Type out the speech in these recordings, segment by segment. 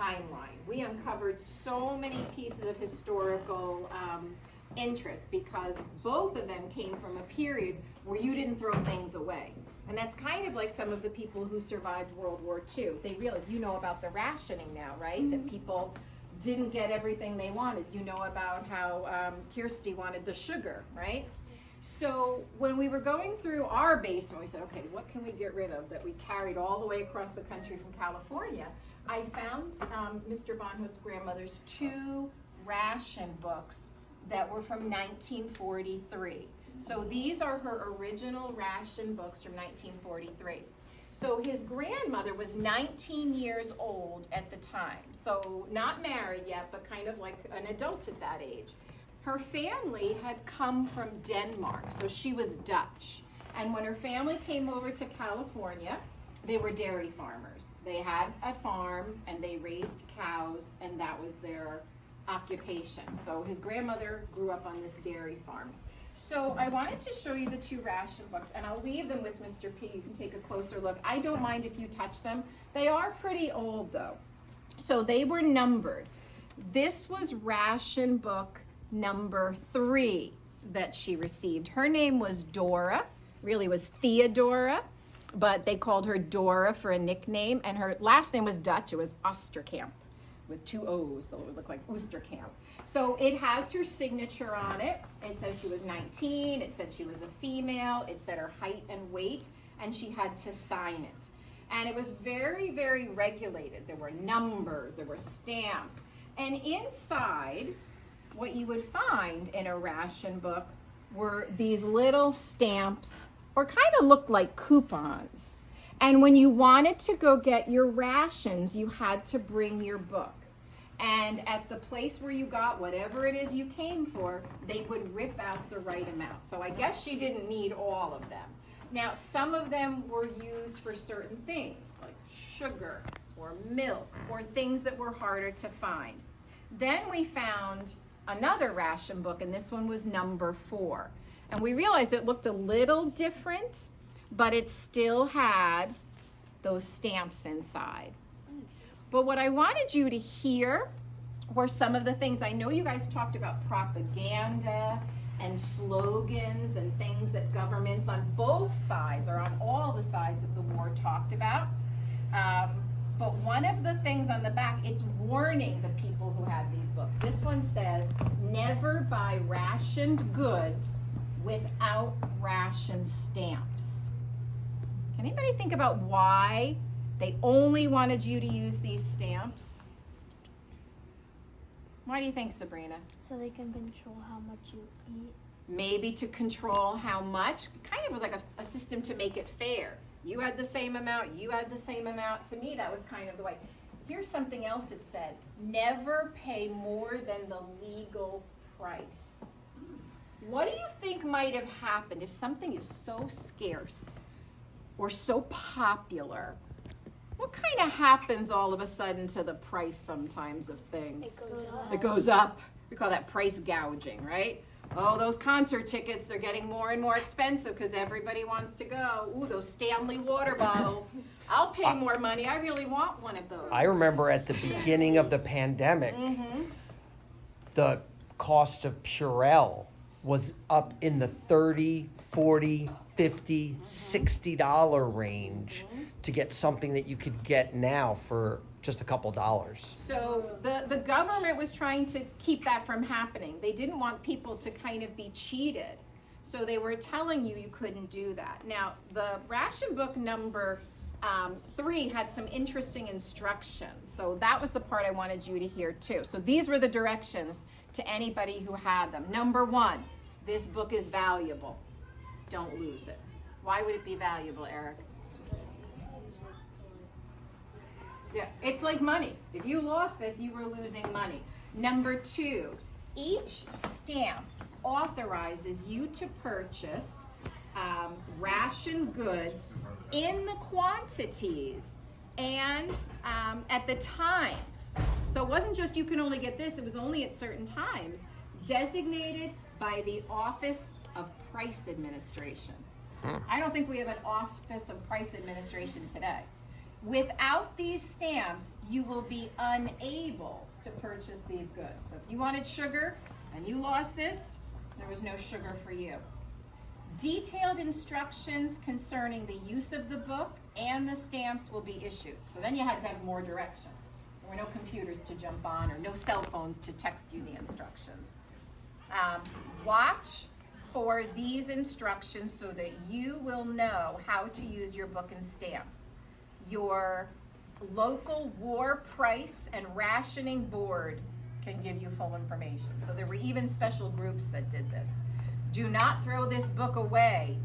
timeline. We uncovered so many pieces of historical interest because both of them came from a period where you didn't throw things away. And that's kind of like some of the people who survived World War II. They realized, you know about the rationing now, right? That people didn't get everything they wanted. You know about how Kirsty wanted the sugar, right? So when we were going through our basement, we said, okay, what can we get rid of that we carried all the way across the country from California? I found Mr. Bonhote's grandmother's 2 ration books that were from 1943. So these are her original ration books from 1943. So his grandmother was 19 years old at the time. So not married yet, but kind of like an adult at that age. Her family had come from Denmark, so she was Dutch. And when her family came over to California, they were dairy farmers. They had a farm and they raised cows, and that was their occupation. So his grandmother grew up on this dairy farm. So I wanted to show you the 2 ration books, and I'll leave them with Mr. P. You can take a closer look. I don't mind if you touch them. They are pretty old though. So they were numbered. This was ration book number 3 that she received. Her name was Dora, really was Theodora, but they called her Dora for a nickname, and her last name was Dutch. It was Oosterkamp with 2 O's, so it would look like Oosterkamp. So it has her signature on it. It says she was 19, it said she was a female, it said her height and weight, and she had to sign it. And it was very, very regulated. There were numbers, there were stamps, and inside, what you would find in a ration book were these little stamps, or kind of looked like coupons. And when you wanted to go get your rations, you had to bring your book. And at the place where you got whatever it is you came for, they would rip out the right amount. So I guess she didn't need all of them. Now, some of them were used for certain things, like sugar or milk or things that were harder to find. Then we found another ration book, and this one was number 4. And we realized it looked a little different, but it still had those stamps inside. But what I wanted you to hear were some of the things. I know you guys talked about propaganda and slogans and things that governments on both sides, or on all the sides of the war, talked about. But one of the things on the back, it's warning the people who have these books. This one says, never buy rationed goods without ration stamps. Can anybody think about why they only wanted you to use these stamps? Why do you think, Sabrina? So they can control how much you eat. Maybe to control how much. Kind of was like a system to make it fair. You had the same amount, you had the same amount. To me, that was kind of the way. Here's something else it said. Never pay more than the legal price. What do you think might have happened if something is so scarce or so popular? What kind of happens all of a sudden to the price sometimes of things? It goes up. It goes up. We call that price gouging, right? Oh, those concert tickets, they're getting more and more expensive because everybody wants to go. Ooh, those Stanley water bottles. I'll pay more money. I really want one of those. I remember at the beginning of the pandemic, the cost of Purell was up in the $30, $40, $50, $60 range to get something that you could get now for just a couple dollars. So the government was trying to keep that from happening. They didn't want people to kind of be cheated. So they were telling you couldn't do that. Now, the ration book number 3 had some interesting instructions. So that was the part I wanted you to hear too. So these were the directions to anybody who had them. Number 1, this book is valuable. Don't lose it. Why would it be valuable, Eric? Yeah, it's like money. If you lost this, you were losing money. Number 2, each stamp authorizes you to purchase ration goods in the quantities and at the times. So it wasn't just you can only get this, it was only at certain times, designated by the Office of Price Administration. I don't think we have an Office of Price Administration today. Without these stamps, you will be unable to purchase these goods. So if you wanted sugar and you lost this, there was no sugar for you. Detailed instructions concerning the use of the book and the stamps will be issued. So then you had to have more directions. There were no computers to jump on or no cell phones to text you the instructions. Watch for these instructions so that you will know how to use your book and stamps. Your local war price and rationing board can give you full information. So there were even special groups that did this. Do not throw this book away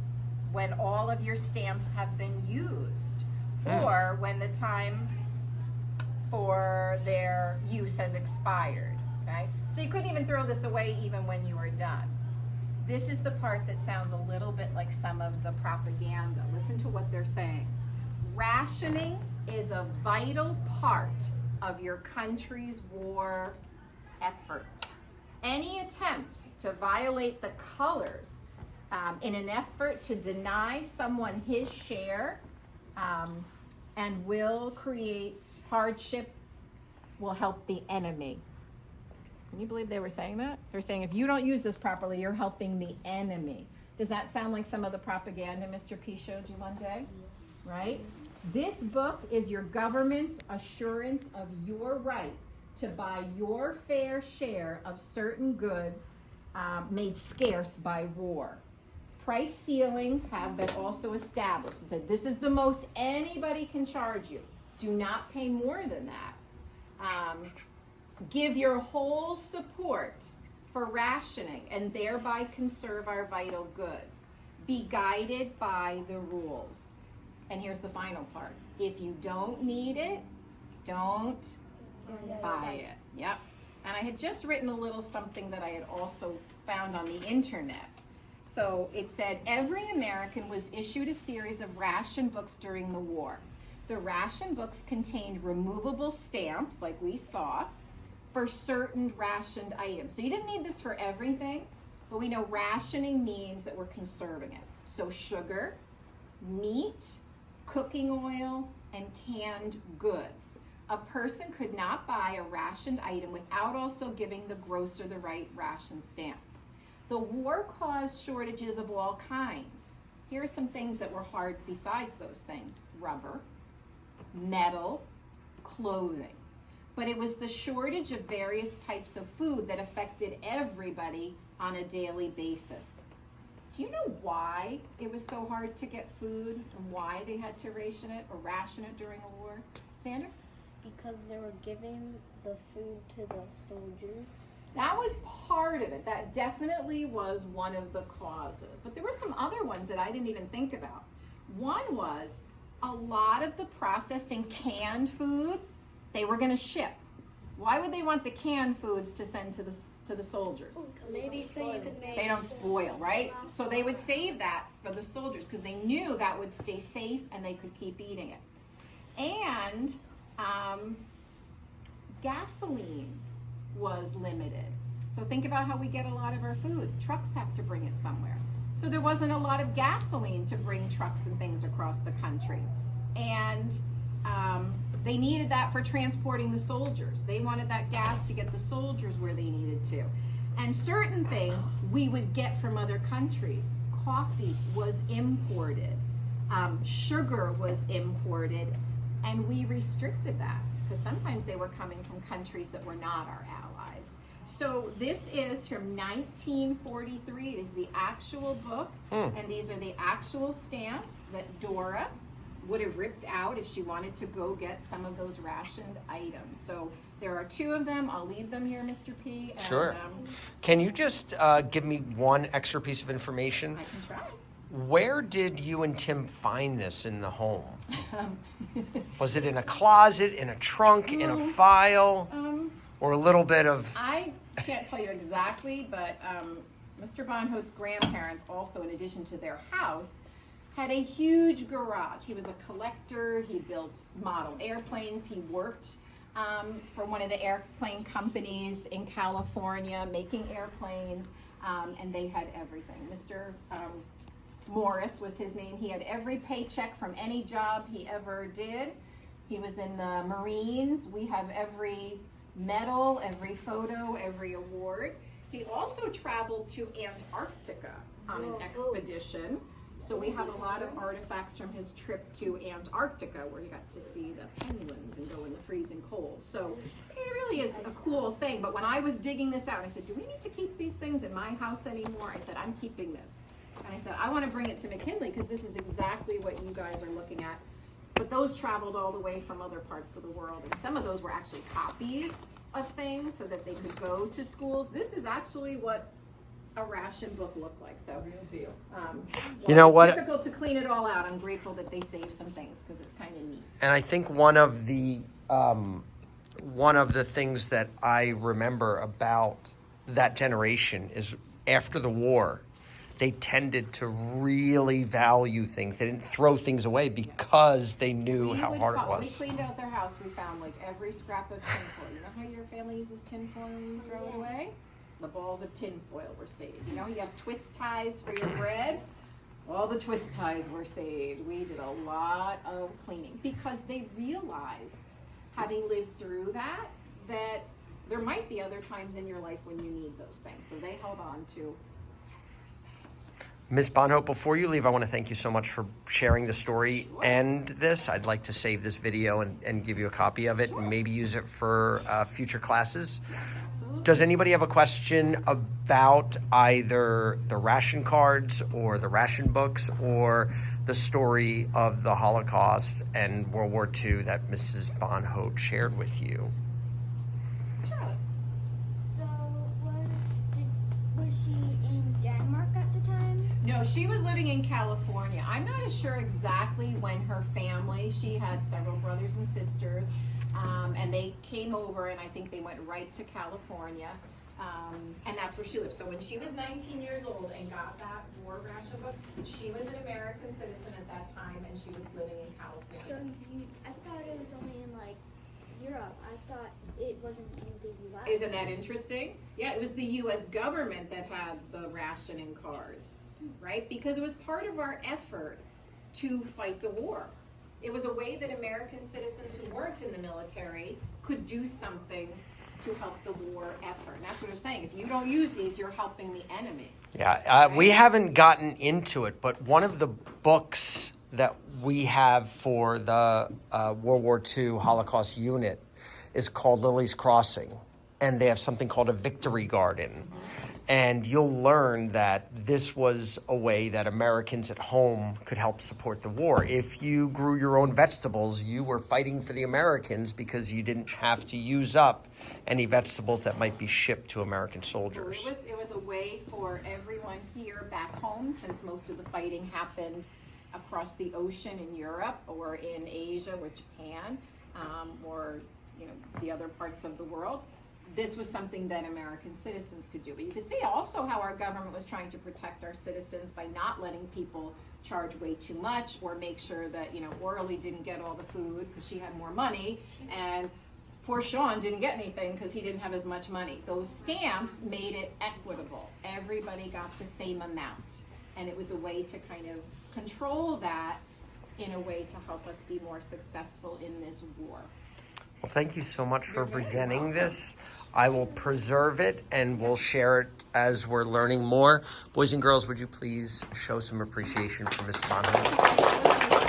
when all of your stamps have been used or when the time for their use has expired, okay? So you couldn't even throw this away even when you were done. This is the part that sounds a little bit like some of the propaganda. Listen to what they're saying. Rationing is a vital part of your country's war effort. Any attempt to violate the colors in an effort to deny someone his share and will create hardship will help the enemy. Can you believe they were saying that? They're saying if you don't use this properly, you're helping the enemy. Does that sound like some of the propaganda Mr. P showed you one day? Right? This book is your government's assurance of your right to buy your fair share of certain goods made scarce by war. Price ceilings have been also established. It said this is the most anybody can charge you. Do not pay more than that. Give your whole support for rationing and thereby conserve our vital goods. Be guided by the rules. And here's the final part. If you don't need it, don't buy it. Yep. And I had just written a little something that I had also found on the internet. So it said, every American was issued a series of ration books during the war. The ration books contained removable stamps, like we saw, for certain rationed items. So you didn't need this for everything, but we know rationing means that we're conserving it. So sugar, meat, cooking oil, and canned goods. A person could not buy a rationed item without also giving the grocer the right ration stamp. The war caused shortages of all kinds. Here are some things that were hard besides those things. Rubber, metal, clothing. But it was the shortage of various types of food that affected everybody on a daily basis. Do you know why it was so hard to get food and why they had to ration it during a war? Sandra? Because they were giving the food to the soldiers. That was part of it. That definitely was one of the causes. But there were some other ones that I didn't even think about. One was a lot of the processed and canned foods they were going to ship. Why would they want the canned foods to send to the soldiers? Maybe so you could make. They don't spoil, right? So they would save that for the soldiers because they knew that would stay safe and they could keep eating it. And gasoline was limited. So think about how we get a lot of our food. Trucks have to bring it somewhere. So there wasn't a lot of gasoline to bring trucks and things across the country. And they needed that for transporting the soldiers. They wanted that gas to get the soldiers where they needed to. And certain things we would get from other countries. Coffee was imported. Sugar was imported. And we restricted that because sometimes they were coming from countries that were not our allies. So this is from 1943. It is the actual book. And these are the actual stamps that Dora would have ripped out if she wanted to go get some of those rationed items. So there are two of them. I'll leave them here, Mr. P. And, Sure. Can you just give me one extra piece of information? I can try. Where did you and Tim find this in the home? Was it in a closet, in a trunk, in a file, or a little bit of... I can't tell you exactly, but Mr. Bonhote's grandparents also, in addition to their house, had a huge garage. He was a collector. He built model airplanes. He worked for one of the airplane companies in California making airplanes, and they had everything. Mr. Morris was his name. He had every paycheck from any job he ever did. He was in the Marines. We have every medal, every photo, every award. He also traveled to Antarctica on an expedition. So we have a lot of artifacts from his trip to Antarctica where he got to see the penguins and go in the freezing cold. So it really is a cool thing. But when I was digging this out, I said, do we need to keep these things in my house anymore? I said, I'm keeping this. And I said, I want to bring it to McKinley because this is exactly what you guys are looking at. But those traveled all the way from other parts of the world. And some of those were actually copies of things so that they could go to schools. This is actually what a ration book looked like. So, you know what? It's difficult to clean it all out. I'm grateful that they saved some things because it's kind of neat. And I think one of the things that I remember about that generation is after the war, they tended to really value things. They didn't throw things away because they knew how hard it was. When we cleaned out their house, we found like every scrap of tinfoil. You know how your family uses tinfoil when you throw it away? The balls of tinfoil were saved. You know, you have twist ties for your bread. All the twist ties were saved. We did a lot of cleaning because they realized, having lived through that there might be other times in your life when you need those things. So they held on to. Ms. Bonhote, before you leave, I want to thank you so much for sharing the story and this. I'd like to save this video and give you a copy of it and maybe use it for future classes. Does anybody have a question about either the ration cards or the ration books or the story of the Holocaust and World War II that Mrs. Bonhote shared with you? So was she in Denmark at the time? No, she was living in California. I'm not as sure exactly when her family, she had several brothers and sisters, and they came over and I think they went right to California, and that's where she lived. So when she was 19 years old and got that war ration book, she was an American citizen at that time and she was living in California. So I thought it was only in like Europe. I thought it wasn't in the U.S. Isn't that interesting? Yeah, it was the U.S. government that had the rationing cards, right? Because it was part of our effort to fight the war. It was a way that American citizens who weren't in the military could do something to help the war effort. And that's what they're saying. If you don't use these, you're helping the enemy. Yeah, we haven't gotten into it, but one of the books that we have for the World War II Holocaust unit is called Lily's Crossing, and they have something called a Victory Garden. And you'll learn that this was a way that Americans at home could help support the war. If you grew your own vegetables, you were fighting for the Americans because you didn't have to use up any vegetables that might be shipped to American soldiers. So it was a way for everyone here back home, since most of the fighting happened across the ocean in Europe or in Asia or Japan, or the other parts of the world. This was something that American citizens could do. But you can see also how our government was trying to protect our citizens by not letting people charge way too much or make sure that, Orly didn't get all the food because she had more money, and poor Sean didn't get anything because he didn't have as much money. Those stamps made it equitable. Everybody got the same amount. And it was a way to kind of control that in a way to help us be more successful in this war. Well, thank you so much for presenting this. I will preserve it and we'll share it as we're learning more. Boys and girls, would you please show some appreciation for Ms. Bonhote?